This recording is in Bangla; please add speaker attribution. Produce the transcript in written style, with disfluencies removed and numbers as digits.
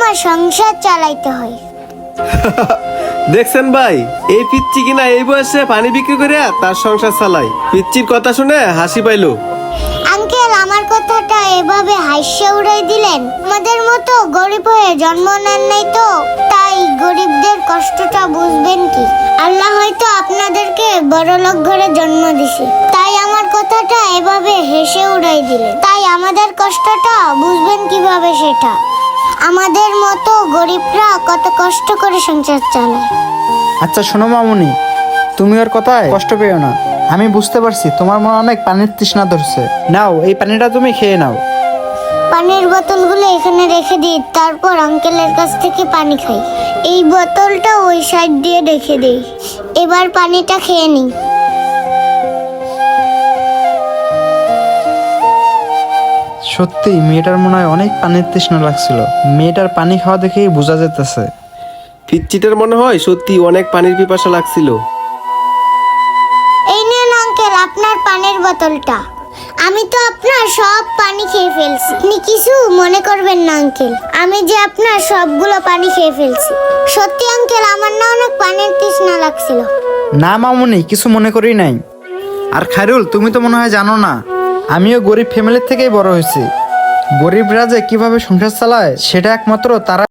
Speaker 1: আমার সংসার চালাইতে হয়।
Speaker 2: দেখছেন ভাই, এই পিচ্চি কিনা এই বয়সে পানি বিক্রি করে তার সংসার চালায়। পিচ্চির কথা শুনে হাসি পাইলো।
Speaker 1: আঙ্কেল, আমার কথাটা এভাবে হাস্য উড়াই দিলেন। আমাদের মতো গরিব হয়ে জন্ম নেন নাই তো, তাই গরিবদের কষ্টটা বুঝবেন কি? আল্লাহ হয়তো আপনাদেরকে বড়লোক ঘরে জন্ম দিছে, তাই আমার কথাটা এভাবে হেসে উড়াই দিলেন। তাই আমাদের কষ্টটা বুঝবেন কিভাবে সেটা? আমাদের মতো গরিবরা কত কষ্ট করে সংসার চালায়।
Speaker 3: আচ্ছা শোনো মামুনি, তুমি ওর কথায় কষ্ট পেও না। আমি বুঝতে পারছি তোমার মনে অনেক পানির তৃষ্ণা ধরছে। নাও, এই পানিটা তুমি খেয়ে নাও।
Speaker 1: পানির বোতলগুলো এখানে রেখে দিই, তারপর আঙ্কেলের কাছ থেকে পানি খাই। এই বোতলটা ওই সাইড দিয়ে রেখে দিই। এবার পানিটা খেয়ে নিই।
Speaker 3: সত্যি মেয়েটার মনে হয় অনেক পানির তৃষ্ণা লাগছিল। মেয়েটার পানি খাওয়া দেখেই বোঝা যেতেছে।
Speaker 2: পিচ্চিটার মনে হয় সত্যি অনেক পানির পিপাসা লাগছিল।
Speaker 1: এই নিন আঙ্কেল আপনার পানির বোতলটা। আমি তো আপনার সব পানি খেয়ে ফেলছি, আপনি কিছু মনে করবেন না আঙ্কেল। আমি যে আপনার সবগুলো পানি খেয়ে ফেলছি। সত্যি আঙ্কেল, আমার না অনেক পানির তৃষ্ণা লাগছিল।
Speaker 3: না মামুনি, কিছু মনে করি নাই। আর খায়রুল, তুমি তো মনে হয় জানো না, আমিও গরিব ফ্যামিলির থেকেই বড় হয়েছি। গরিবরা যে কিভাবে সংসার চালায় সেটা একমাত্র তারা